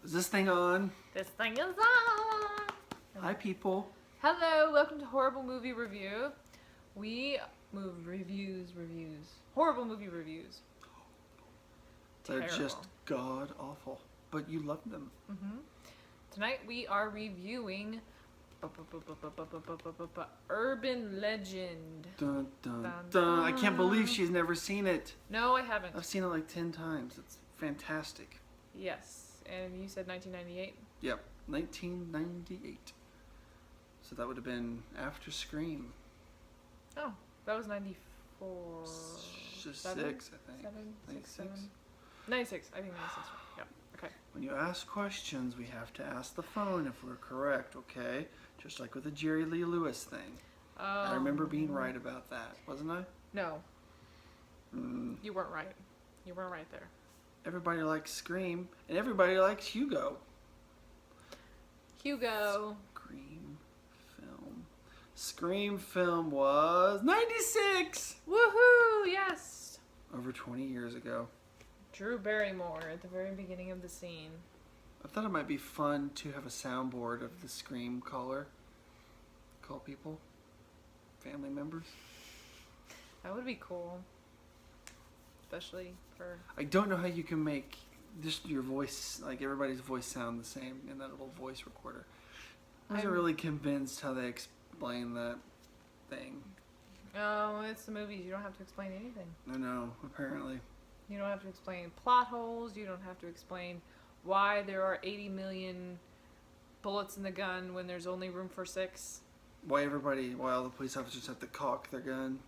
Is this thing on? This thing is on! Hi, people. Hello, welcome to Horrible Movie Review. Horrible movie reviews. They're Terrible. just god awful, but you love them. Tonight we are reviewing Urban Legend. Dun, dun, Dun, dun. I dun. can't believe she's never seen it. No, I haven't. I've seen it like 10 times. It's fantastic. Yes, and you said 1998? Yep, 1998. So that would have been after Scream. Oh, that was 94. Just Seven? 6, I think. 96. 96. 96, I think 96, right? Yep, okay. When you ask questions, we have to ask the phone if we're correct, okay? Just like with the Jerry Lee Lewis thing. I remember being right about that, wasn't I? No. You weren't right. You weren't right there. Everybody likes Scream, and everybody likes Hugo. Hugo. Scream film was 96! Woohoo! Yes! Over 20 years ago. Drew Barrymore at the very beginning of the scene. I thought it might be fun to have a soundboard of the Scream caller. Call people. Family members. That would be cool. Especially for... I don't know how you can make just your voice, like everybody's voice sound the same in that little voice recorder. I wasn't really convinced how they explain that thing. Oh, it's the movies. You don't have to explain anything. I know, apparently. You don't have to explain plot holes. You don't have to explain why there are 80 million bullets in the gun when there's only room for 6. Why all the police officers have to cock their gun.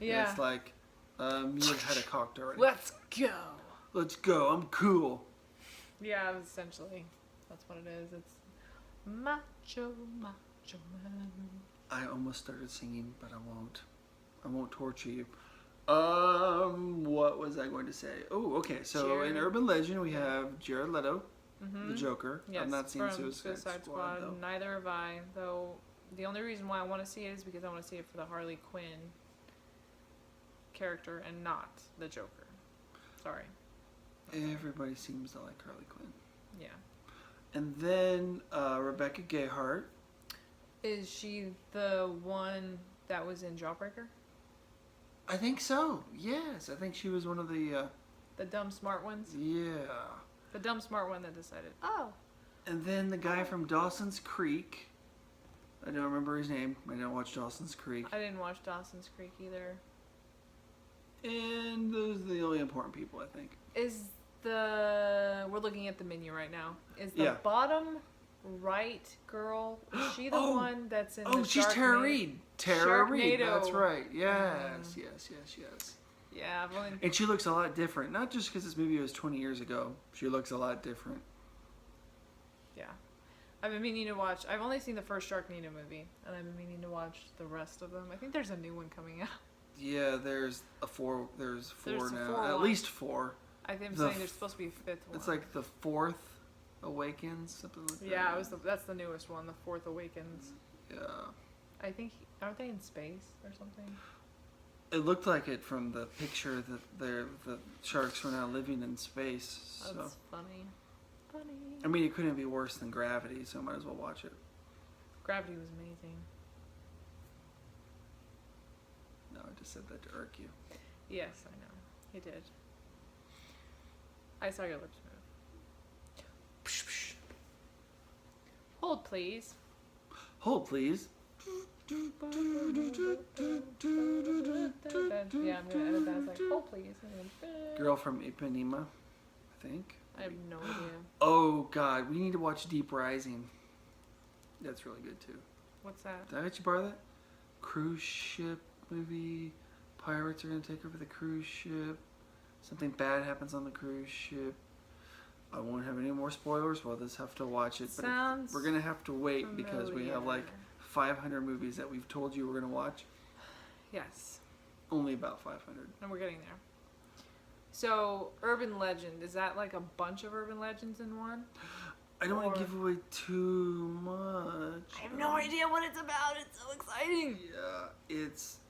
Yeah. And it's like, you had it cocked already. Let's go. Let's go, I'm cool. Yeah, essentially. That's what it is. It's macho man. I almost started singing, but I won't. I won't torture you. What was I going to say? Oh, okay. So in Urban Legend, we have Jared Leto, the Joker. Yes, I've not seen from Suicide Squad though. Neither have I. Though the only reason why I want to see it is because I want to see it for the Harley Quinn character and not the Joker. Sorry. Everybody seems to like Harley Quinn. Yeah. And then Rebecca Gayheart. Is she the one that was in Jawbreaker? I think so. Yes, I think she was one of the. The dumb smart ones? Yeah. The dumb smart one that decided, oh. And then the guy from Dawson's Creek. I don't remember his name. I didn't watch Dawson's Creek. I didn't watch Dawson's Creek either. And those are the only important people, I think. We're looking at the menu right now. Is the bottom right girl, is she the one that's in the she's Tara Reid. Tara Reid, that's right. Yes. Yeah, and she looks a lot different. Not just because this movie was 20 years ago. She looks a lot different. Yeah. I've been meaning to watch. I've only seen the first Sharknado movie, and I've been meaning to watch the rest of them. I think there's a new one coming out. Yeah, there's four now. 4 At least 4. I think I'm saying there's supposed to be a 5th one. It's like the 4th Awakens, something like that. Yeah, that's the newest one, the 4th Awakens. Yeah. I think, aren't they in space or something? It looked like it from the picture that the sharks were now living in space. That's so. funny. I mean, it couldn't be worse than Gravity, so I might as well watch it. Gravity was amazing. No, I just said that to irk you. Yes, I know. You did. I saw your lips move. Hold, please. Hold, please. Yeah, I'm gonna edit that as like, hold, please. Girl from Ipanema, I think. I have no idea. Oh, God. We need to watch Deep Rising. That's really good, too. What's that? Did I let you borrow that? Cruise ship movie. Pirates are going to take over the cruise ship. Something bad happens on the cruise ship. I won't have any more spoilers. We'll just have to watch it. But we're going to have to wait because we have like 500 movies that we've told you we're going to watch. Yes. Only about 500. And we're getting there. So, Urban Legend, is that like a bunch of Urban Legends in one? I don't want to give away too much. I have no idea what it's about. It's so exciting. Yeah, it's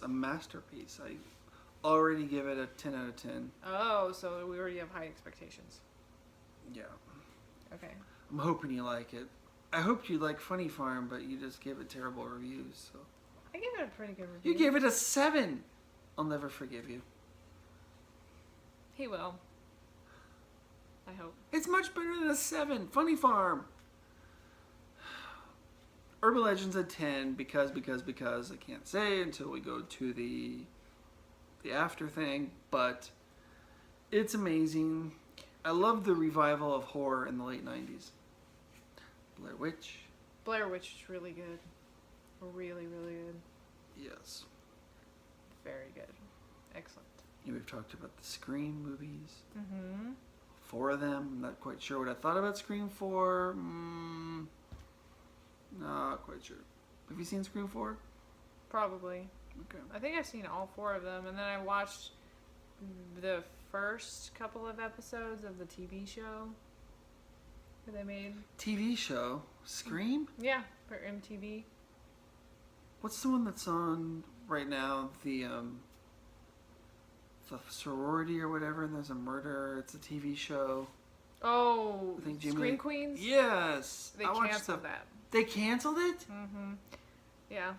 a masterpiece. I already give it a 10 out of 10. Oh, so we already have high expectations. Yeah. Okay. I'm hoping you like it. I hoped you like Funny Farm, but you just gave it terrible reviews. So I gave it a pretty good review. you gave it a 7. I'll never forgive you. He will. I hope. It's much better than a 7. Funny Farm. Urban Legends a 10 because I can't say until we go to the after thing, but it's amazing. I love the revival of horror in the late 90s. Blair Witch. Blair Witch is really good. Really, really good. Yes. Very good. Excellent. And we've talked about the Scream movies. Mm-hmm. 4 of them. I'm not quite sure what I thought about Scream 4. Not quite sure. Have you seen Scream 4? Probably. Okay. I think I've seen all 4 of them, and then I watched the first couple of episodes of the TV show that they made. TV show? Scream? Yeah, for MTV. What's the one that's on right now? The sorority or whatever, and there's a murder. It's a TV show. Oh, I think Jimmy... Scream Queens? Yes. They canceled that. They canceled it? Mm-hmm. Yeah.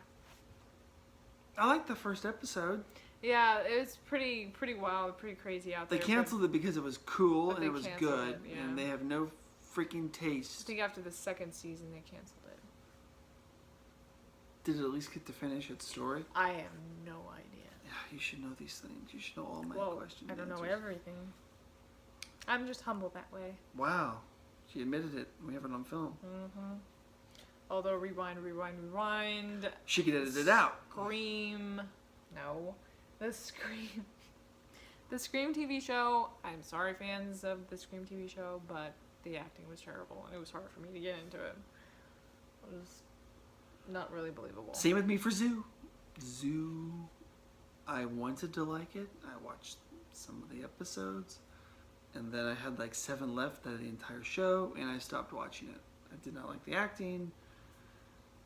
I liked the first episode. Yeah, it was pretty wild, pretty crazy out They there. canceled it because it was cool but and they it was canceled good, it, yeah. and they have no freaking I taste. think after the second season they canceled it. Did it at least get to finish its story? I have no idea. Yeah, you should know these things. You should know all my questions. I don't know answers. everything. I'm just humble that way. Wow. She admitted it. We have it on film. Mm-hmm. Although rewind. She could edit it out. Scream. No. The Scream TV show. I'm sorry, fans of the Scream TV show, but the acting was terrible, and it was hard for me to get into it. It was not really believable. Same with me for Zoo. Zoo. I wanted to like it. I watched some of the episodes, and then I had like 7 left out of the entire show, and I stopped watching it. I did not like the acting.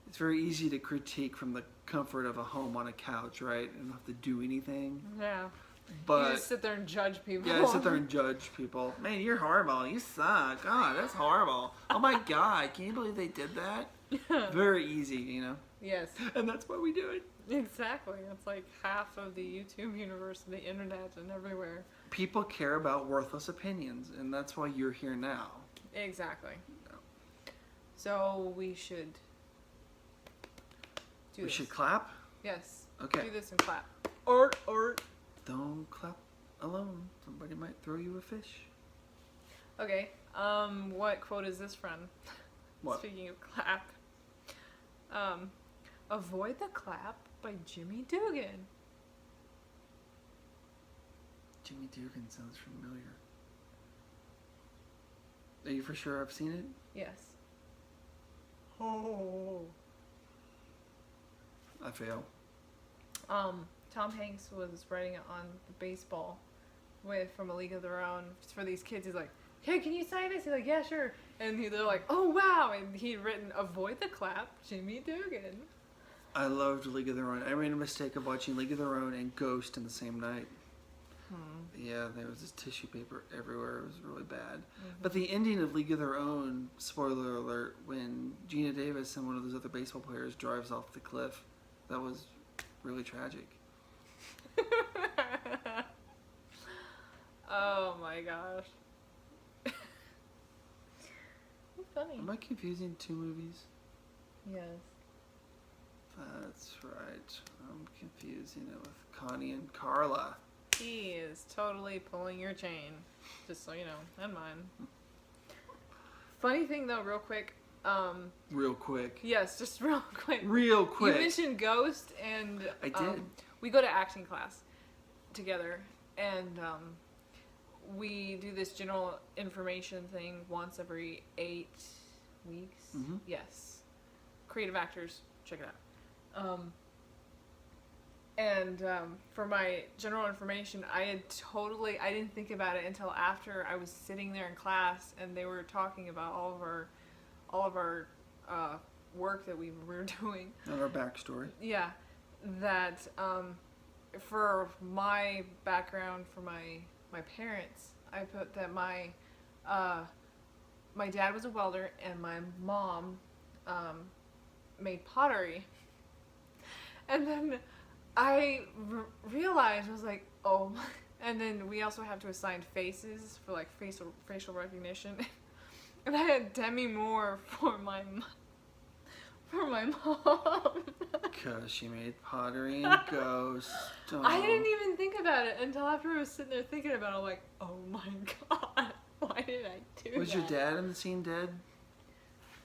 It's very easy to critique from the comfort of a home on a couch, right? And not have to do anything. Yeah. But you just sit there and judge people. yeah, I sit there and judge people. Man, you're horrible. You suck. God, that's horrible. Oh my God, can you believe they did that? Very easy, you know? Yes. And that's why we do it. Exactly. It's like half of the YouTube universe, the internet, and everywhere. People care about worthless opinions, and that's why you're here now. Exactly. No. So we should do We this. should clap? Yes. Okay. Do this and clap. Art. Don't clap alone. Somebody might throw you a fish. Okay. What quote is this from? What? Speaking of clap. Avoid the clap by Jimmy Dugan. Jimmy Dugan sounds familiar. Are you for sure I've seen it? Yes. Oh. I fail. Tom Hanks was writing on the baseball from A League of Their Own for these kids. He's like, "Hey, can you sign this?" He's like, "Yeah, sure." And they're like, "Oh wow!" And he'd written, "Avoid the clap, Jimmy Dugan." I loved League of Their Own. I made a mistake of watching League of Their Own and Ghost in the same night. Yeah, there was this tissue paper everywhere. It was really bad. Mm-hmm. But the ending of League of Their Own, spoiler alert, when Gina Davis and one of those other baseball players drives off the cliff, that was really tragic. Oh my gosh. Funny. Am I confusing 2 movies? Yes. That's right. I'm confusing it with Connie and Carla. He is totally pulling your chain. Just so you know. And mine. Funny thing though, real quick. Real quick. Yes, just real quick. Real quick. You mentioned Ghost, and I did. We go to acting class together, and we do this general information thing once every 8 weeks. Mhm. Yes. Creative actors, check it out. And for my general information, I didn't think about it until after I was sitting there in class, and they were talking about all of our work that we were doing. And our backstory. Yeah, that for my background, for my parents, I put that my my dad was a welder, and my mom made pottery. And then I realized, I was like, oh my. And then we also have to assign faces for like facial recognition. And I had Demi Moore for my mom. Because she made pottery and ghosts. Oh. I didn't even think about it until after I was sitting there thinking about it. I'm like, oh my god, why did I do that? Was your dad in the scene dead?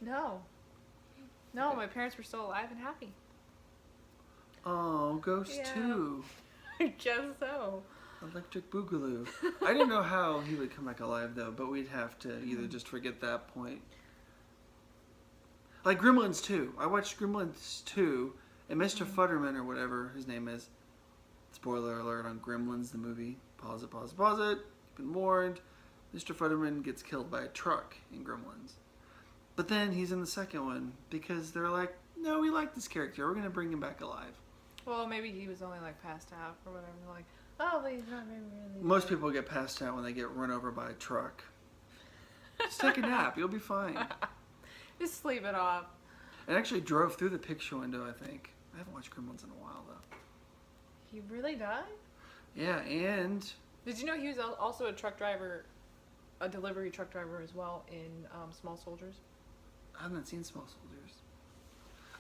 No. No, my parents were still alive and happy. Oh, Ghost Yeah. 2. I guess so. Electric Boogaloo. I didn't know how he would come back alive though, but we'd have to either just forget that point. Like Gremlins 2. I watched Gremlins 2 and Mr. Futterman or whatever his name is. Spoiler alert on Gremlins the movie. Pause it, pause it, pause it. You've been warned. Mr. Futterman gets killed by a truck in Gremlins. But then he's in the second one because they're like, no, we like this character. We're going to bring him back alive. Well, maybe he was only like passed out or whatever. Like, oh, but he's not really. Most people get passed out when they get run over by a truck. Just take a nap. You'll be fine. Just sleep it off. It actually drove through the picture window, I think. I haven't watched Gremlins in a while, though. He really died? Yeah, and... Did you know he was also a truck driver, a delivery truck driver as well in Small Soldiers? I haven't seen Small Soldiers.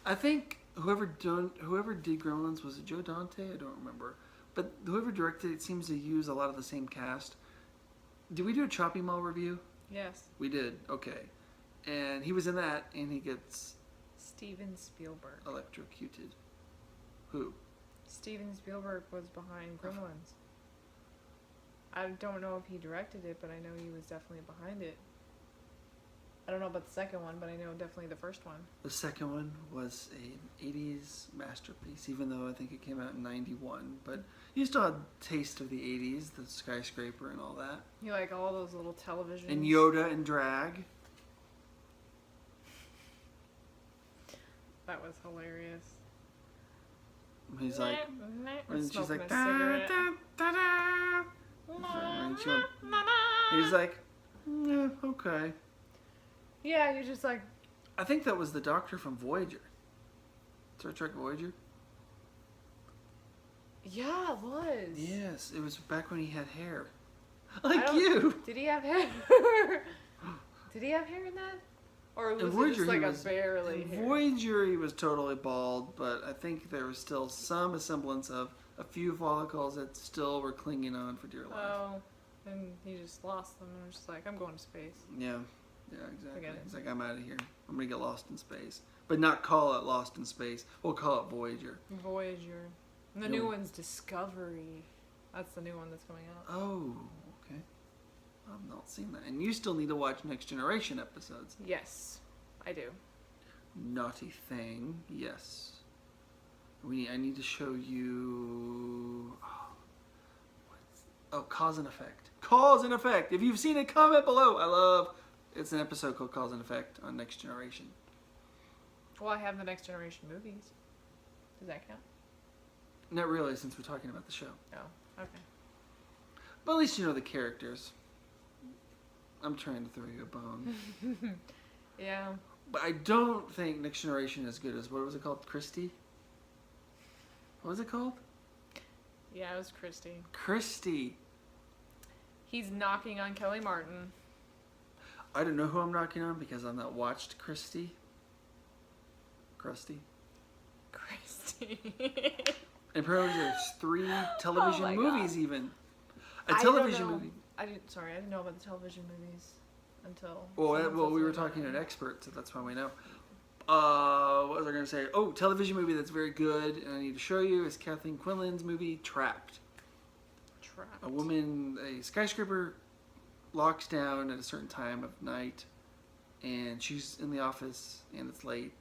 I think whoever did Gremlins, was it Joe Dante? I don't remember. But whoever directed it seems to use a lot of the same cast. Did we do a Choppy Mall review? Yes. We did, okay. And he was in that, and he gets Steven Spielberg. electrocuted. Who? Steven Spielberg was behind Gremlins. I don't know if he directed it, but I know he was definitely behind it. I don't know about the second one, but I know definitely the first one. The second one was an 80s masterpiece, even though I think it came out in 91. But you still had taste of the 80s, the skyscraper and all that. You like all those little televisions. And Yoda and drag. That was hilarious. He's like, and she's like, a da, cigarette. da, da, da. And she went, he's like, yeah, okay. Yeah, you're just like, I think that was the doctor from Voyager. Star Trek Voyager? yeah, it was. Yes, it was back when he had hair. I Like don't- you! Did he have hair? Did he have hair in that? Or was In it Voyager, just like he a was, barely in hair? Voyager, he was totally bald, but I think there was still some semblance of a few follicles that still were clinging on for dear life. Oh, and he just lost them and was just like, I'm going to space. Yeah, exactly. Forget it. He's like, I'm out of here. I'm gonna get lost in space. But not call it Lost in Space. We'll call it Voyager. Voyager. And the Yeah. new one's Discovery. That's the new one that's coming out. Oh, okay. I've not seen that. And you still need to watch Next Generation episodes. Yes, I do. Naughty thing, yes. I need to show you. Cause and Effect. Cause and Effect. If you've seen it, comment below. It's an episode called Cause and Effect on Next Generation. Well, I have the Next Generation movies. Does that count? Not really, since we're talking about the show. Oh, okay. But at least you know the characters. I'm trying to throw you a bone. Yeah. But I don't think Next Generation is as good as, what was it called? Christy? What was it called? Yeah, it was Christy. Christy. He's knocking on Kelly Martin. I don't know who I'm knocking on because I've not watched Christy. Crusty. Christy. And apparently there's 3 television my movies God. even. A I don't television know. movie. I didn't know about the television movies until. Well, someone we were said something talking to about an it. expert, so that's why we know. What was I going to say? Oh, television movie that's very good, and I need to show you is Kathleen Quinlan's movie Trapped. Trapped. A skyscraper locks down at a certain time of night, and she's in the office, and it's late,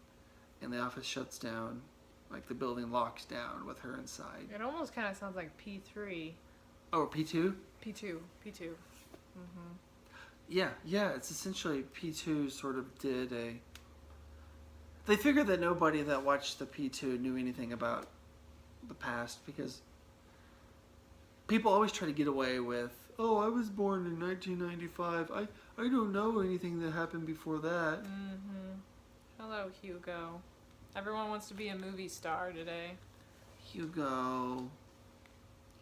and the office shuts down, like the building locks down with her inside. It almost kind of sounds like P3. Oh, P2? P2. Mm-hmm. Yeah, it's essentially P2 sort of did a... They figured that nobody that watched the P2 knew anything about the past because people always try to get away with, oh, I was born in 1995. I don't know anything that happened before that. Hello, Hugo. Everyone wants to be a movie star today. Hugo.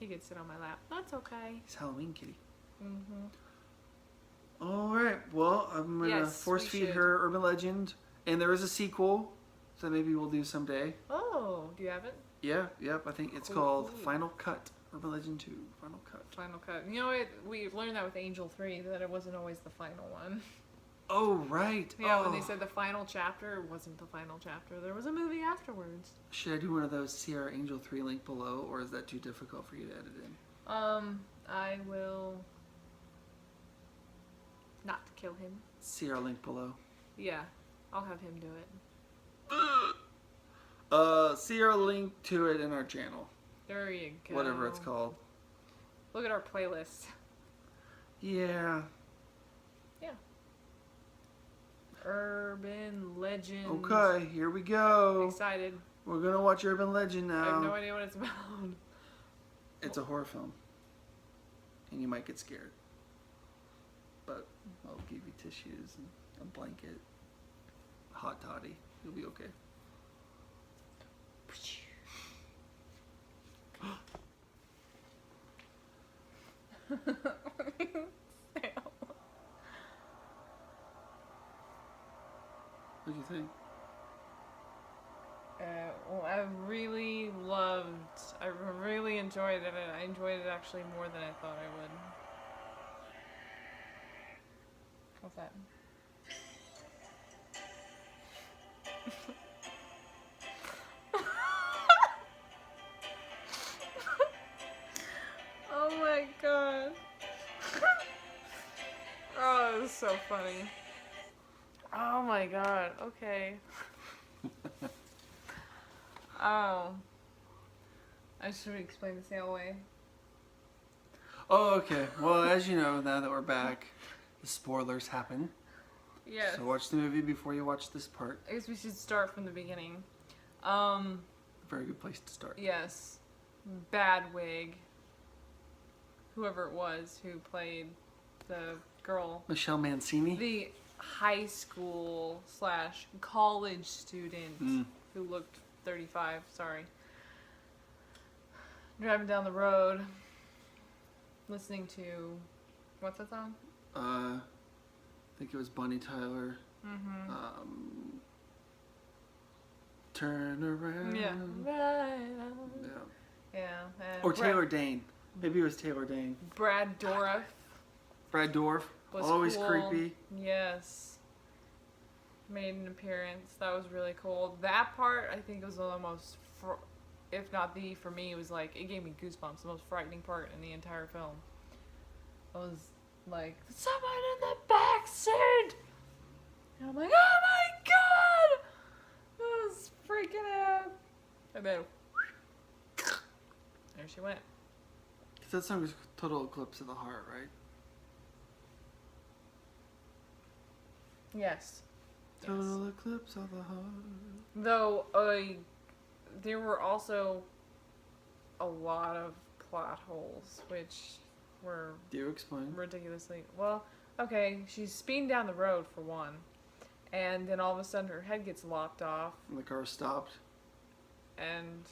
He could sit on my lap. That's okay. He's Halloween kitty. Mm-hmm. All right. Well, I'm going to force feed her Urban Legend. And there is a sequel, so maybe we'll do someday. Oh, do you have it? Yeah, yep. I think it's called Final Cut. Urban Legend 2, Final Cut. Final Cut. You know what? We learned that with Angel 3, that it wasn't always the final one. Oh, right. Yeah, when they said the final chapter, it wasn't the final chapter. There was a movie afterwards. Should I do one of those see our Angel 3 link below, or is that too difficult for you to edit in? I will not kill him. See our link below. Yeah, I'll have him do it. See our link to it in our channel. There you go. Whatever it's called. Look at our playlist. Yeah. Yeah. Urban Legend. Okay, here we go. Excited. We're gonna watch Urban Legend now. I have no idea what it's about. It's a horror film. And you might get scared. But I'll give you tissues and a blanket. Hot toddy. You'll be okay. What do you think? Well, I really enjoyed it. I enjoyed it actually more than I thought I would. What's that? Oh my god. Oh, it was so funny. Oh my god, okay. Oh. I should explain the sail away. Oh, okay. Well, as you know, now that we're back, the spoilers happen. Yes. So watch the movie before you watch this part. I guess we should start from the beginning. Very good place to start. Yes. Bad wig. Whoever it was who played the girl. Michelle Mancini. The high school / college student who looked 35, sorry. Driving down the road, listening to, what's that song? I think it was Bonnie Tyler. Turn around. Yeah. Yeah. Or Taylor Dane. Maybe it was Taylor Dane. Brad Dourif. Brad Dourif. Was always cool. creepy. Yes. Made an appearance. That was really cool. That part, I think, was the most, if not the, for me, it was like, it gave me goosebumps. The most frightening part in the entire film. I was like, someone in the back seat! And I'm like, oh my god! I was freaking out. And then, there she went. That song was Total Eclipse of the Heart, right? Yes. Total Eclipse of the Heart. Though, there were also a lot of plot holes, which were Do you explain? ridiculously... Well, okay, she's speeding down the road, for one. And then all of a sudden her head gets lopped off. And the car stopped. And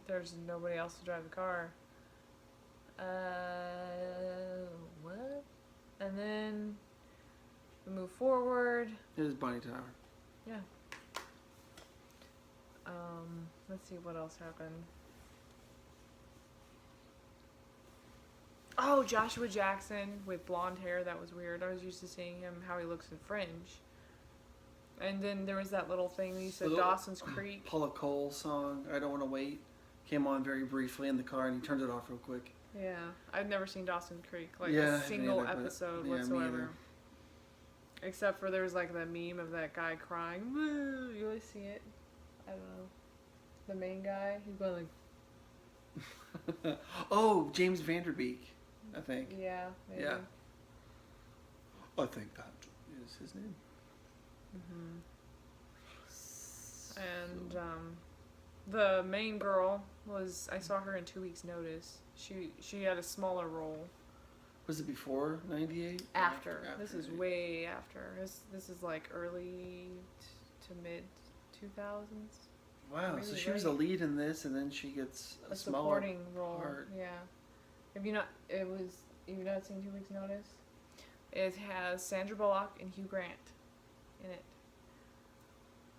there's nobody else to drive the car. What? And then we move forward. It is Bonnie Tyler. Yeah. Let's see what else happened. Oh, Joshua Jackson with blonde hair. That was weird. I was used to seeing him how he looks in Fringe. And then there was that little thing you said, Dawson's Creek. Paula Cole song, I Don't Want to Wait, came on very briefly in the car and he turned it off real quick. Yeah, I've never seen Dawson's Creek, like Yeah, a single me either, episode yeah, me whatsoever. either. Except for there's like the meme of that guy crying. Woo! You always see it. I don't know. The main guy, he's going like. Oh, James Vanderbeek, I think. Yeah, maybe. Yeah. I think that is his name. And the main girl I saw her in 2 Weeks Notice. She had a smaller role. Was it before 98? After. This is way after. This is like early to mid 2000s. Wow, Really so she was a lead in this, and then she gets a smaller supporting role. part. Yeah. You've not seen 2 Weeks Notice? It has Sandra Bullock and Hugh Grant in it.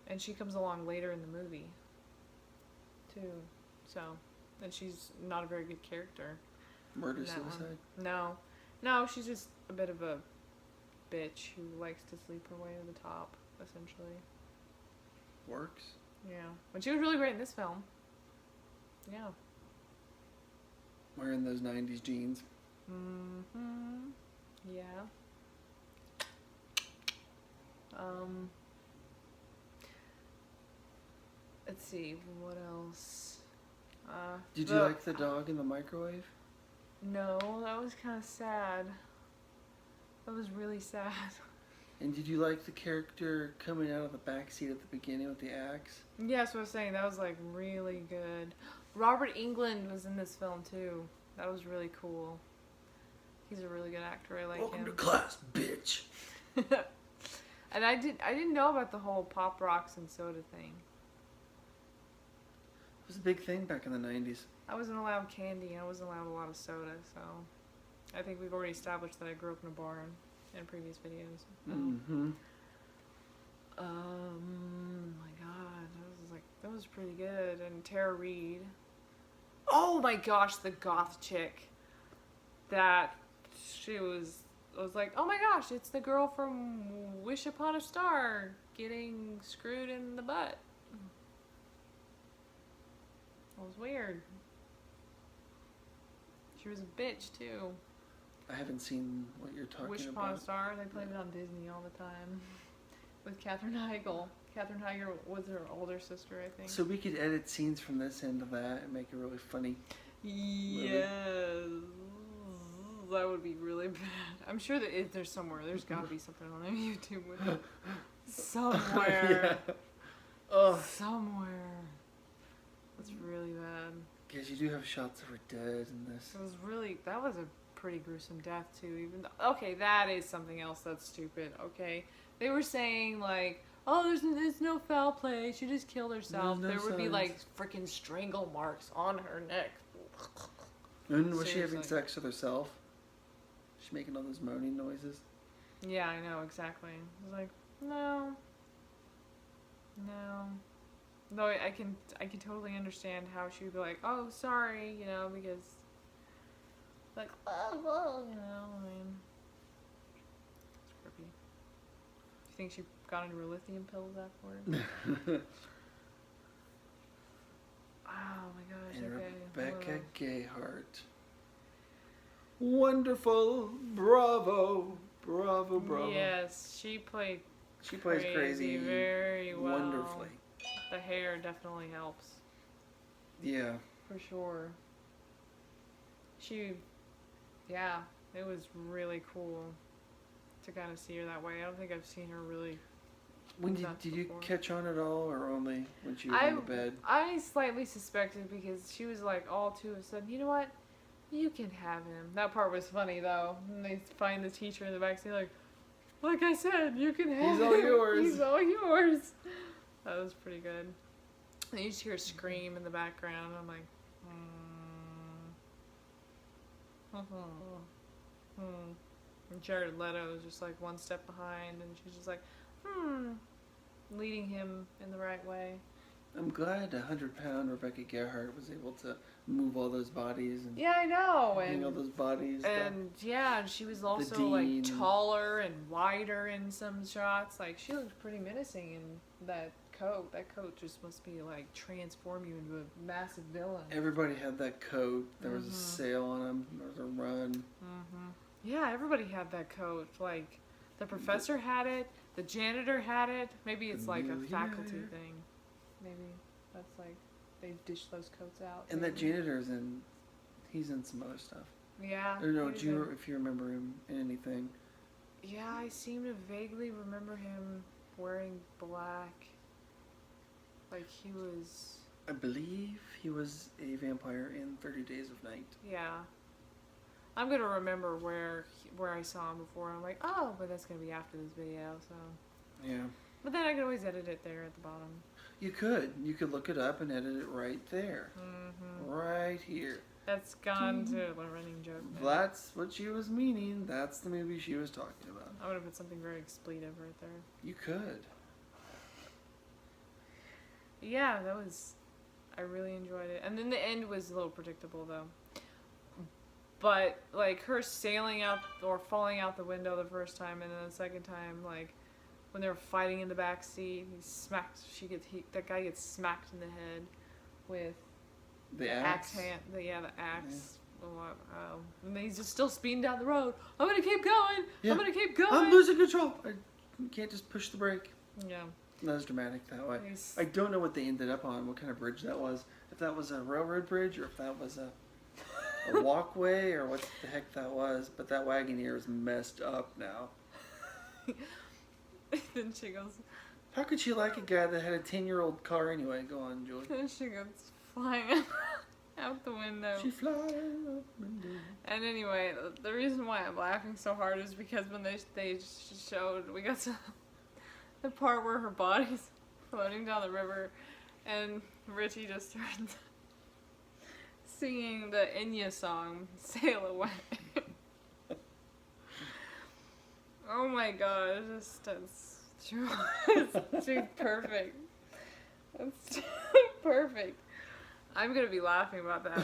And she comes along later in the movie, too. So, and she's not a very good character. Murder-suicide? No. No, she's just a bit of a bitch who likes to sleep her way to the top, essentially. Works. Yeah. But she was really great in this film. Yeah. Wearing those 90s jeans. Mm-hmm. Yeah. Let's see, what else? Did you like the dog in the microwave? No, that was kind of sad. That was really sad. And did you like the character coming out of the backseat at the beginning with the axe? Yeah, that's what I was saying. That was like really good. Robert Englund was in this film too. That was really cool. He's a really good actor. I like Welcome him. to class, bitch. And I didn't know about the whole pop rocks and soda thing. It was a big thing back in the 90s. I wasn't allowed candy. I wasn't allowed a lot of soda, so I think we've already established that I grew up in a barn in previous videos. Mm-hmm. My God, that was pretty good. And Tara Reid. Oh my gosh, the goth chick. That she was. I was like, oh my gosh, it's the girl from Wish Upon a Star getting screwed in the butt. That was weird. She was a bitch too. I haven't seen what you're talking Wish about. Upon a Star. They played it on Disney all the time. With Katherine Heigl. Katherine Heigl was her older sister, I think. So we could edit scenes from this into that and make it really funny. Yes. That would be really bad. I'm sure that there's somewhere. There's got to be something on YouTube with it. Somewhere. Yeah. Oh. Somewhere. That's really bad. Because you do have shots of her dead in this. That was a pretty gruesome death too. Even though, okay, that is something else that's stupid. Okay. They were saying like, oh, there's no foul play. She just killed herself. There would be signs. like freaking strangle marks on her neck. And was she having Seriously. sex with herself? She's making all those moaning noises. Yeah, I know, exactly. I was like, no. I can totally understand how she would be like, oh, sorry, because like, I mean, it's creepy. Do you think she got into her lithium pills afterward? Oh my gosh, And okay. Rebecca Gayheart. Wonderful. Bravo. Bravo, bravo. Yes, she played She plays crazy very well. wonderfully. The hair definitely helps. Yeah. For sure. It was really cool to kind of see her that way. I don't think I've seen her really. When nuts did you before. catch on at all, or only when she was in the bed? I slightly suspected because she was like all to a sudden, you know what? You can have him. That part was funny though. And they find the teacher in the backseat like I said, you can have He's him. all yours. He's all yours. That was pretty good. And you just hear a scream in the background. I'm like, And Jared Leto is just like one step behind, and she's just like, leading him in the right way. I'm glad 100-pound Rebecca Gayheart was able to move all those bodies and Yeah, I know. bring all those bodies. And she was also dean. like taller and wider in some shots. Like she looked pretty menacing in that coat. That coat just must be like transform you into a massive villain. Everybody had that coat. There was a sale on them. There was a run. Yeah, everybody had that coat. Like the professor had it. The janitor had it. Maybe it's like a faculty thing. Maybe that's like they dish those coats out. And that janitor's he's in some other stuff. Yeah. Or no, if you remember him in anything. Yeah, I seem to vaguely remember him wearing black. Like he was. I believe he was a vampire in 30 Days of Night. Yeah. I'm gonna remember where I saw him before. I'm like, oh, but that's gonna be after this video, so. Yeah. But then I could always edit it there at the bottom. You could. You could look it up and edit it right there. Mm-hmm. Right here. That's gone to a running joke now. That's what she was meaning. That's the movie she was talking about. I would have put something very expletive right there. You could. Yeah, I really enjoyed it. And then the end was a little predictable, though. But, like, her sailing out or falling out the window the first time, and then the second time, like, when they were fighting in the back seat, that guy gets smacked in the head with The axe. the axe. The axe. Yeah. And then he's just still speeding down the road. I'm gonna keep going. Yeah. I'm gonna keep going. I'm losing control. I can't just push the brake. Yeah. That was dramatic that way. I don't know what they ended up on, what kind of bridge that was. If that was a railroad bridge or if that was a walkway or what the heck that was. But that Wagoneer is messed up now. Then she goes. How could she like a guy that had a 10-year-old car anyway? Go on, Julie. Then she goes flying out the window. She flies up and down. And anyway, the reason why I'm laughing so hard is because when they showed, we got to the part where her body's floating down the river, and Richie just starts singing the Enya song, Sail Away. Oh my gosh, it's too perfect. It's too perfect. I'm gonna be laughing about that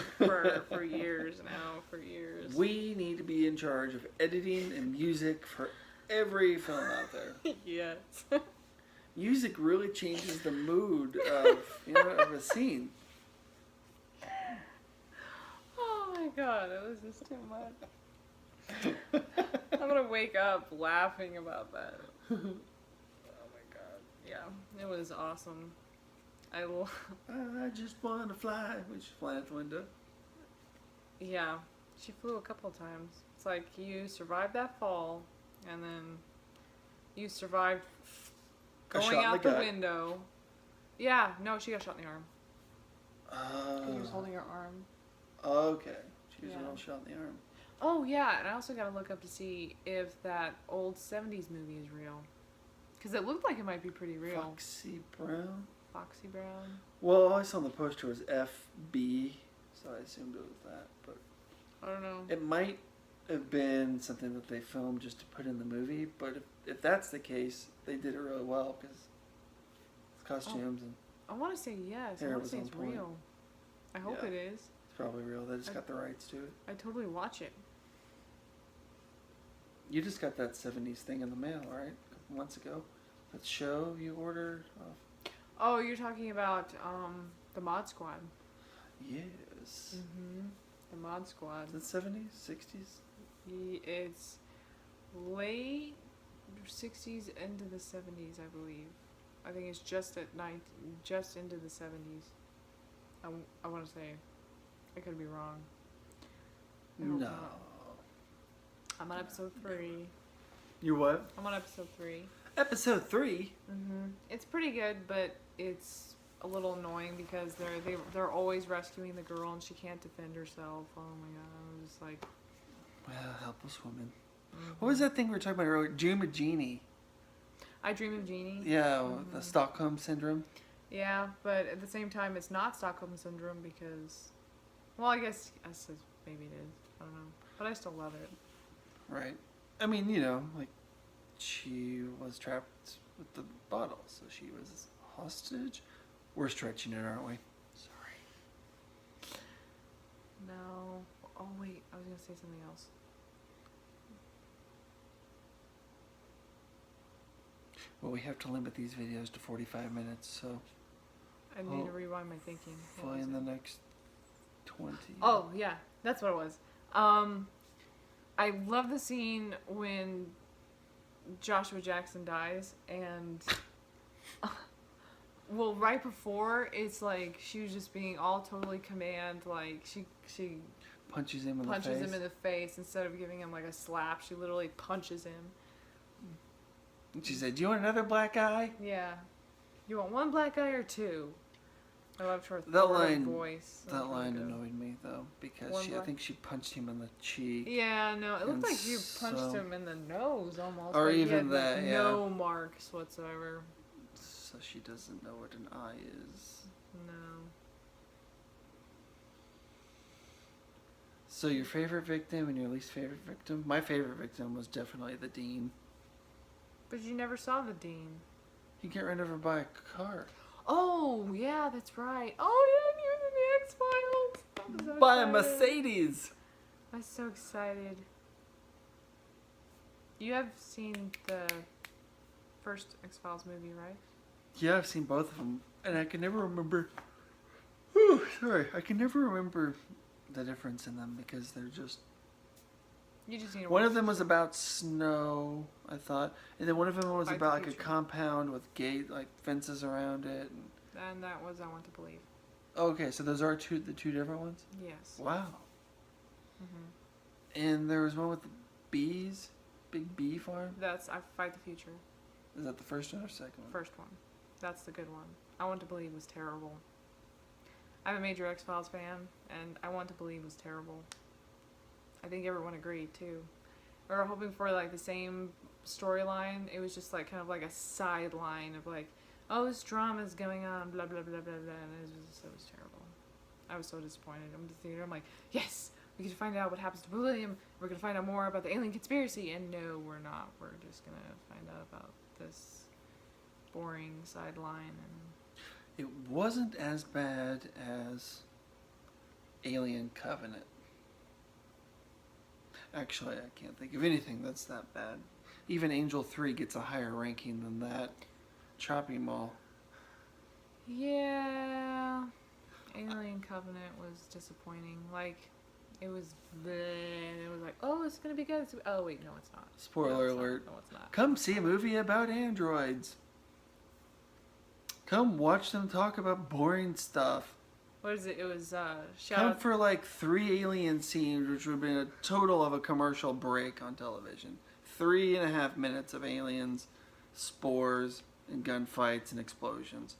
for years now, for years. We need to be in charge of editing and music for every film out there. Yes. Music really changes the mood of of a scene. Oh my god, it was just too much. I'm gonna wake up laughing about that. Oh my god. Yeah, it was awesome. I just want to fly. We should fly out the window. Yeah, she flew a couple of times. It's like you survived that fall, and then you survived going out the window. Yeah, no, she got shot in the arm. He was holding her arm. Okay, she was a little shot in the arm. Oh yeah, and I also got to look up to see if that old 70s movie is real. Because it looked like it might be pretty real. Foxy Brown? Foxy Brown? Well, all I saw on the poster was FB, so I assumed it was that. But I don't know. it might have been something that they filmed just to put in the movie, but if that's the case, they did it really well because it's costumes and I want to say yes. I hair want to was say on it's point. real. I hope it is. It's probably real. They just got the rights to it. I'd totally watch it. You just got that 70s thing in the mail, right? A couple months ago. That show you ordered off. Oh, you're talking about the Mod Squad. Yes. Mm-hmm. The Mod Squad. Is it 70s? 60s? It's late 60s into the 70s, I believe. I think it's just into the 70s. I want to say. I could be wrong. I hope No. not. I'm on episode 3. You what? I'm on episode 3. Episode 3? Mm-hmm. It's pretty good, but it's a little annoying because they're always rescuing the girl and she can't defend herself. Oh my god, I'm just like... Well, helpless woman. Mm-hmm. What was that thing we were talking about earlier? Dream of Jeannie. I Dream of Jeannie. Yeah, the Stockholm Syndrome. Yeah, but at the same time, it's not Stockholm Syndrome because... Well, I guess maybe it is. I don't know. But I still love it. Right. I mean, like, she was trapped with the bottle, so she was hostage. We're stretching it, aren't we? Sorry. No. Oh, wait. I was going to say something else. Well, we have to limit these videos to 45 minutes, so I need to rewind my thinking. hopefully in the next 20. Oh, yeah. That's what it was. I love the scene when Joshua Jackson dies, and well, right before, it's like she was just being all totally command, like she punches him in the face instead of giving him like a slap. She literally punches him. And she said, "Do you want another black eye?" Yeah. You want one black eye or two? I loved her That throat line, voice. that was line really good. annoyed me though because One I line? think she punched him in the cheek. Yeah, no, it looked And like you punched so- him in the nose almost. Or but he even had, like, that, yeah. no marks whatsoever. So she doesn't know what an eye is. No. So your favorite victim and your least favorite victim? My favorite victim was definitely the dean. But you never saw the dean. He got run over by a car. Oh, yeah, that's right. Oh, yeah, he was in the X-Files. I'm so By a excited. Mercedes! I'm so excited. You have seen the first X-Files movie, right? Yeah, I've seen both of them. And I can never remember... Whew, sorry. I can never remember the difference in them because they're just... You just need to One watch of them the was show. about snow, I thought. And then one of them was Fight the about like a Future. compound with gate, like fences around it. And that was I Want to Believe. Okay, so those are the two different ones? Yes. Wow. hmm And there was one with the bees? Big bee farm? That's I Fight the Future. Is that the first one or second one? First one. That's the good one. I Want to Believe was terrible. I'm a major X-Files fan, and I Want to Believe was terrible. I think everyone agreed, too. We were hoping for, like, the same storyline. It was just, like, kind of like a sideline of, like, oh, this drama's going on, blah, blah, blah, blah, blah, and it was terrible. I was so disappointed. I'm in the theater, I'm like, yes! We get to find out what happens to William. We're going to find out more about the alien conspiracy. And no, we're not. We're just going to find out about this boring sideline. And It wasn't as bad as Alien Covenant. Actually, I can't think of anything that's that bad. Even Angel 3 gets a higher ranking than that. Chopping Mall. yeah, Alien Covenant was disappointing. Like, it was bleh, and it was like, oh, it's going to be good. Oh, wait, no, it's not. Spoiler No, it's not. alert. No, it's not. Come see a movie about androids. Come watch them talk about boring stuff. What is it? It was, shout Come out. for like 3 alien scenes, which would have been a total of a commercial break on television. 3.5 minutes of aliens, spores, and gunfights and explosions.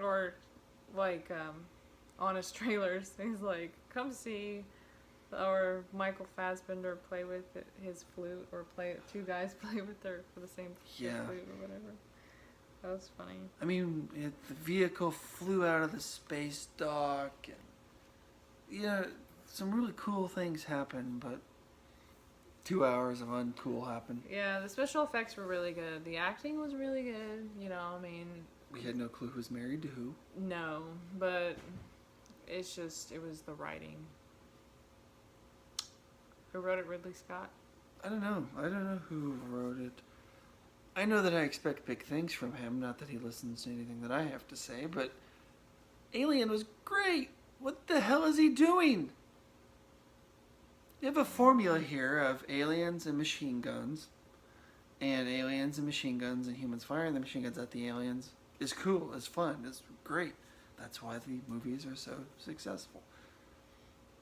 Or, like, Honest Trailers. He's like, come see or Michael Fassbender play with his flute, or two guys play with the same Yeah. flute or whatever. That was funny. I mean, the vehicle flew out of the space dock. And, yeah, some really cool things happened, but 2 hours of uncool happened. Yeah, the special effects were really good. The acting was really good. You know, I mean, We had no clue who's married to who. no, but it was the writing. Who wrote it? Ridley Scott? I don't know. I don't know who wrote it. I know that I expect big things from him, not that he listens to anything that I have to say, but Alien was great. What the hell is he doing? You have a formula here of aliens and machine guns, and aliens and machine guns and humans firing the machine guns at the aliens is cool, is fun, is great. That's why the movies are so successful.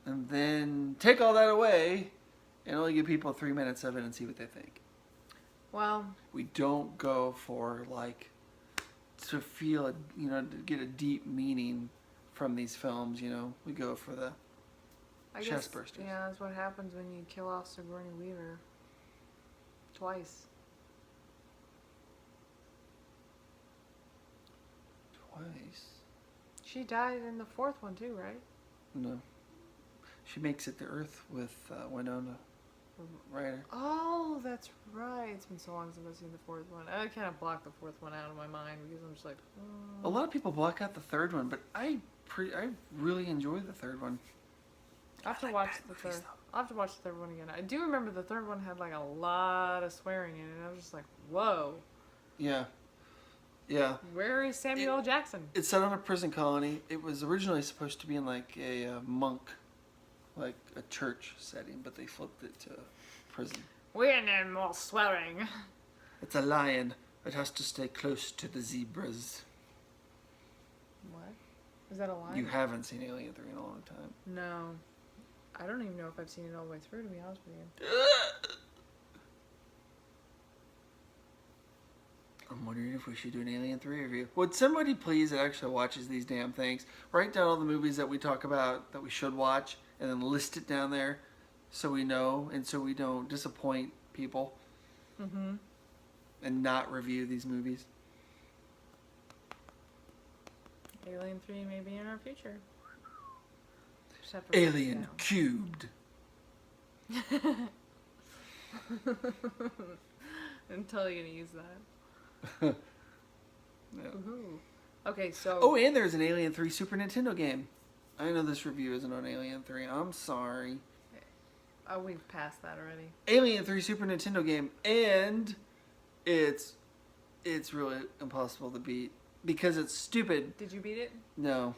And then take all that away and only give people 3 minutes of it and see what they think. Well, We don't go for like to feel to get a deep meaning from these films. We go for the I chest guess, bursters. yeah, that's what happens when you kill off Sigourney Weaver. Twice. Twice. She died in the fourth one too, right? No. She makes it to Earth with Winona Ryder. Oh, that's right. It's been so long since I've seen the fourth one. I kind of blocked the fourth one out of my mind because I'm just like, A lot of people block out the third one, but I really enjoy the third one. I have to watch bad the movies, third. I'll have to watch the third one again. I do remember the third one had like a lot of swearing in it. I was just like, whoa, Yeah. Yeah. where is Samuel L. Jackson? It's set on a prison colony. It was originally supposed to be in like a monk, like a church setting, but they flipped it to prison. We need more swearing. It's a lion. It has to stay close to the zebras. What? Is that a line? You haven't seen Alien 3 in a long time. No. I don't even know if I've seen it all the way through, to be honest with you. I'm I'm wondering if we should do an Alien 3 review. Would somebody please that actually watches these damn things write down all the movies that we talk about that we should watch and then list it down there so we know and so we don't disappoint people and not review these movies? Alien 3 may be in our future. Just have to write it Alien down. Cubed. I'm totally gonna use that. No. Woohoo. Okay, so. Oh, and there's an Alien 3 Super Nintendo game. I know this review isn't on Alien 3. I'm sorry. Oh, we've passed that already. Alien 3 Super Nintendo game, and it's really impossible to beat because it's stupid. Did you beat it? No.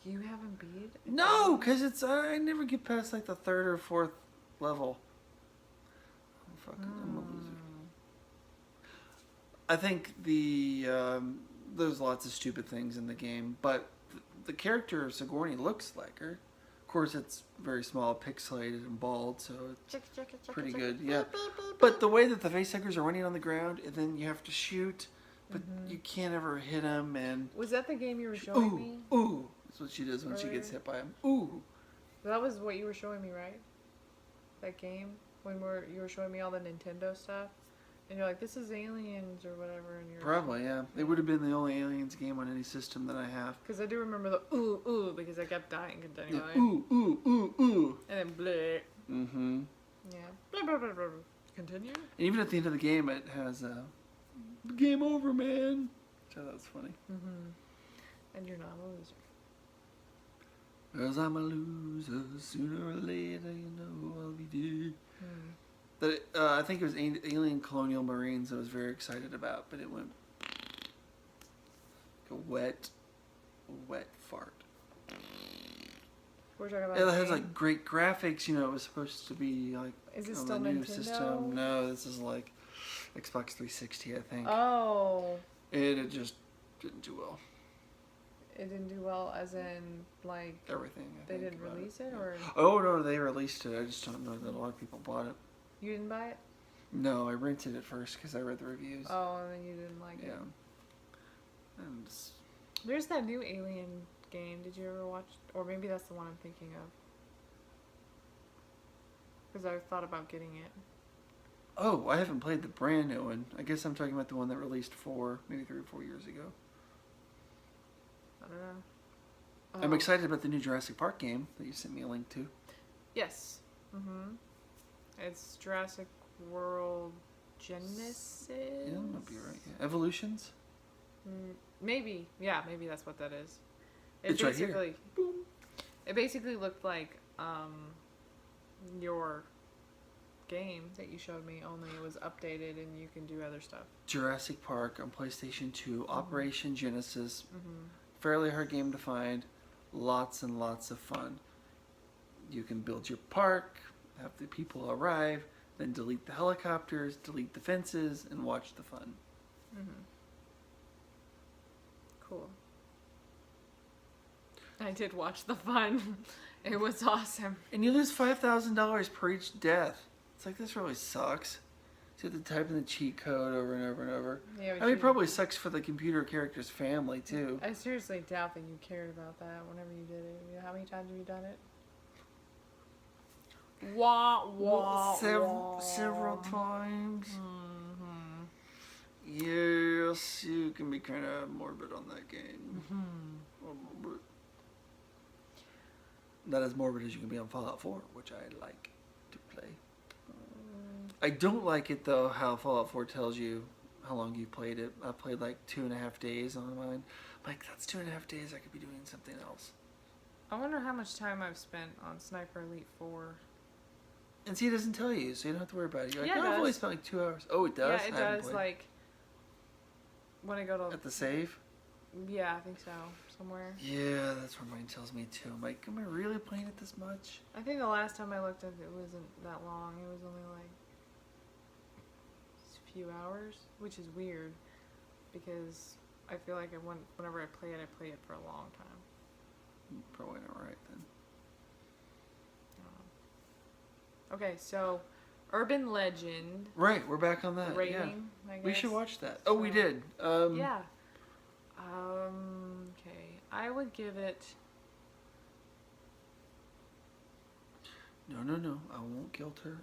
You haven't beat it? No, because it's I never get past like the third or fourth level. Oh, fuck it, I'm a loser. I think there's lots of stupid things in the game, but the character of Sigourney looks like her. Of course, it's very small, pixelated, and bald, so it's pretty good. Yeah, but the way that the facehuggers are running on the ground, and then you have to shoot, but you can't ever hit them. And was that the game you were showing me? Ooh, that's what she does when she gets hit by him. Ooh. That was what you were showing me, right? That game when you were showing me all the Nintendo stuff. And you're like, this is Aliens or whatever. And you're Probably, yeah. It would have been the only Aliens game on any system that I have. Because I do remember the ooh because I kept dying continually. Yeah, ooh. And then bleh. Mm-hmm. Yeah. Blah, blah, blah, blah. Continue. And even at the end of the game, it has game over, man. So that's funny. And you're not a loser. Because I'm a loser. Sooner or later, you know I'll be dead. I think it was Alien Colonial Marines I was very excited about, but it went like a wet fart. We're talking about It has like great graphics, you know, it was supposed to be like is it on still the new Nintendo? system. No, this is like Xbox 360, I think. Oh. It just didn't do well. It didn't do well as in like Everything. they didn't release it or Oh no, they released it. I just don't know that a lot of people bought it. you didn't buy it? No, I rented it first because I read the reviews. Oh, and then you didn't like it. And There's that new Alien game. Did you ever watch? Or maybe that's the one I'm thinking of. Because I thought about getting it. oh, I haven't played the brand new one. I guess I'm talking about the one that released maybe 3 or 4 years ago. I don't know. I'm excited about the new Jurassic Park game that you sent me a link to. Yes. It's Jurassic World Genesis. Yeah, that might be right. Yeah. Evolutions? Maybe. Yeah, maybe that's what that is. It's right here. Boom. It basically looked like your game that you showed me, only it was updated and you can do other stuff. Jurassic Park on PlayStation 2, Operation Genesis. Fairly hard game to find. Lots and lots of fun. You can build your park, have the people arrive, then delete the helicopters, delete the fences, and watch the fun. Cool. I did watch the fun. It was awesome. And you lose $5,000 per each death. It's like, this really sucks. So you have to type in the cheat code over and over and over. Yeah, I mean, it probably sucks for the computer character's family, too. I seriously doubt that you cared about that whenever you did it. You know, how many times have you done it? Several times. Yes, you can be kind of morbid on that game. Not as morbid as you can be on Fallout 4, which I like to play. I don't like it, though, how Fallout 4 tells you how long you played it. I played like 2.5 days on mine. Like, that's 2.5 days. I could be doing something else. I wonder how much time I've spent on Sniper Elite 4. And see, it doesn't tell you, so you don't have to worry about it. You're like, Yeah, it I've only does. spent like 2 hours. Oh, it does? Yeah, it I haven't does. played. Like, when I go to... At the save? Yeah, I think so. Somewhere. Yeah, that's what mine tells me, too. I'm like, am I really playing it this much? I think the last time I looked at it wasn't that long. It was only like a few hours, which is weird because I feel like whenever I play it for a long time. Probably not right, then. Okay, so Urban Legend Right, we're back on that. rating. I guess. We should watch that. Oh, we did. Yeah. Okay. I would give it. No. I won't guilt her.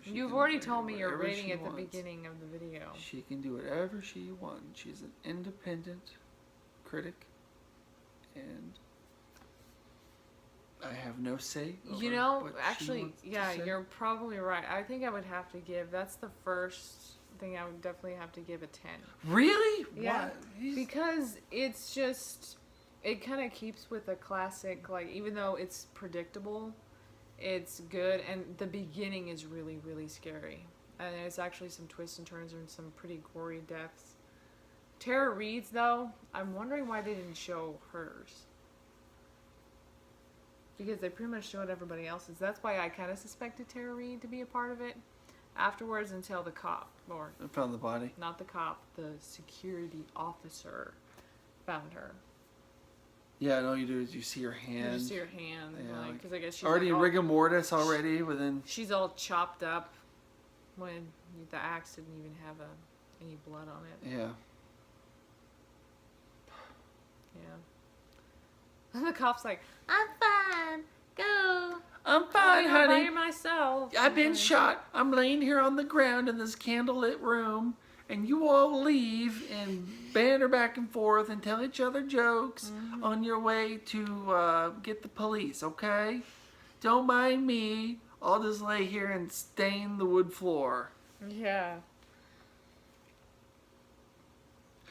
She You've can already rate told me your whatever rating she at the wants. beginning of the video. She can do whatever she wants. She's an independent critic, and I have no say over You know, what she actually, wants to yeah, say. you're probably right. I think I would have to give. That's the first thing I would definitely have to give a 10. Really? Yeah. What? He's- Because it's just, it kind of keeps with a classic, like, even though it's predictable, it's good, and the beginning is really, really scary. And there's actually some twists and turns and some pretty gory deaths. Tara Reid's, though, I'm wondering why they didn't show hers. Because they pretty much showed everybody else's. That's why I kind of suspected Tara Reid to be a part of it afterwards until the cop, or I found the body. not the cop, the security officer found her. Yeah, and all you do is you see her You hand. just see her hand, Yeah, like, because I guess she's already like in all, rigor mortis already within. she's all chopped up when the axe didn't even have any blood on it. Yeah. Yeah. And the cop's like, I'm fine. Go. I'm I'll fine, be all by honey. myself. I've been Okay. shot. I'm laying here on the ground in this candlelit room, and you all leave and banter back and forth and tell each other jokes on your way to get the police, okay? Don't mind me. I'll just lay here and stain the wood floor. Yeah.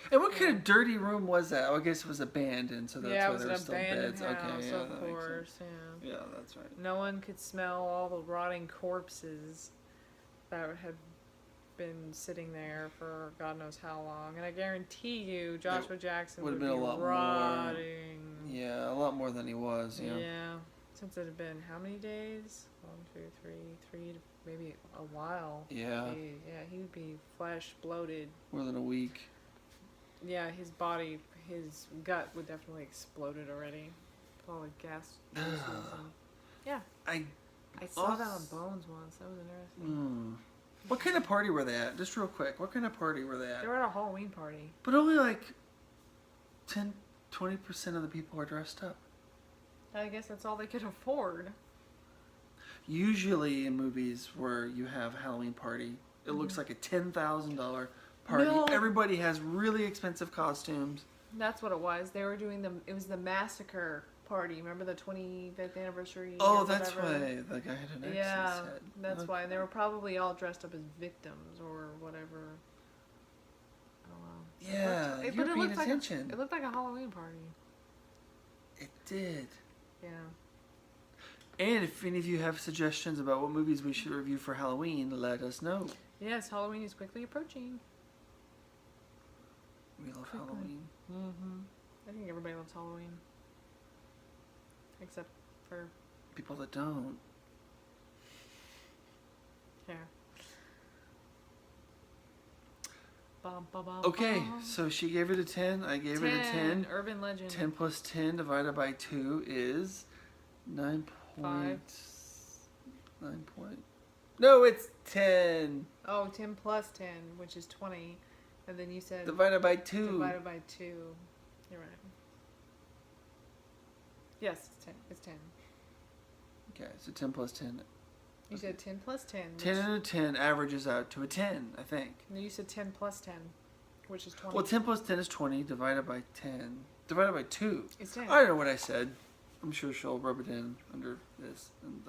And what kind of dirty room was that? Oh, I guess it was abandoned, so that's Yeah, it why was there an were still abandoned beds. house, Okay, yeah, of that makes course, sense. yeah. Yeah, that's right. No one could smell all the rotting corpses that had been sitting there for God knows how long. And I guarantee you, Joshua Jackson would've would been be a lot more. rotting. Yeah, a lot more than he was. Yeah. Yeah. Since it had been how many days? 1, 2, 3, maybe a while. Yeah. He would be flesh bloated. More than a week. Yeah, his body, his gut would definitely exploded already. With all the gas juices and yeah. I saw that on Bones once. That was interesting. What kind of party were they at? Just real quick. What kind of party were they at? They were at a Halloween party. But only like 10-20% of the people are dressed up. I guess that's all they could afford. Usually in movies where you have a Halloween party, it looks like a $10,000 party. No. Everybody has really expensive costumes. That's what it was. They were doing it was the massacre party. Remember the 25th anniversary? Oh, or that's whatever? why the guy had an accent. Yeah, set. that's Okay. why. And they were probably all dressed up as victims or whatever. I don't know. Yeah, But you're it paying looked like attention. it looked like a Halloween party. It did. Yeah. And if any of you have suggestions about what movies we should review for Halloween, let us know. Yes, Halloween is quickly approaching. We love Quickly. Halloween. Mm-hmm. I think everybody loves Halloween. Except for, People that don't. yeah. Bum, bum, bum, Okay, bum. so she gave it a 10. I gave it a 10. Urban Legend. 10 plus 10 divided by 2 is 9 5. 9 point. No, it's 10 Oh, 10 plus 10, which is 20. And then you said divided by 2. divided by 2. You're right. Yes, it's 10. It's 10. Okay, so 10 plus 10. You said 10 plus 10. 10 and a 10 averages out to a 10, I think. No, you said 10 plus 10, which is 20. Well, 10 plus 10 is 20 divided by 10. Divided by 2. It's 10. I don't know what I said. I'm sure she'll rub it in under this. And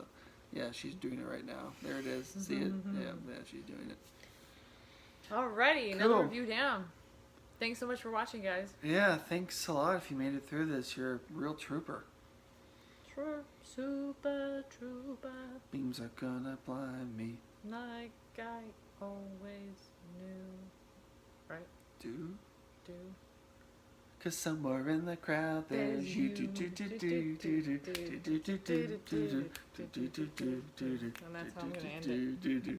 yeah, she's doing it right now. There it is. See it? Yeah, she's doing it. Alrighty, Cool. another review down. Thanks so much for watching, guys. Yeah, thanks a lot if you made it through this. You're a real trooper. Super trooper, Beams are gonna blind me. like I always knew. Right? Do? Do. Cause somewhere in the crowd there's you. And that's how I'm gonna end it.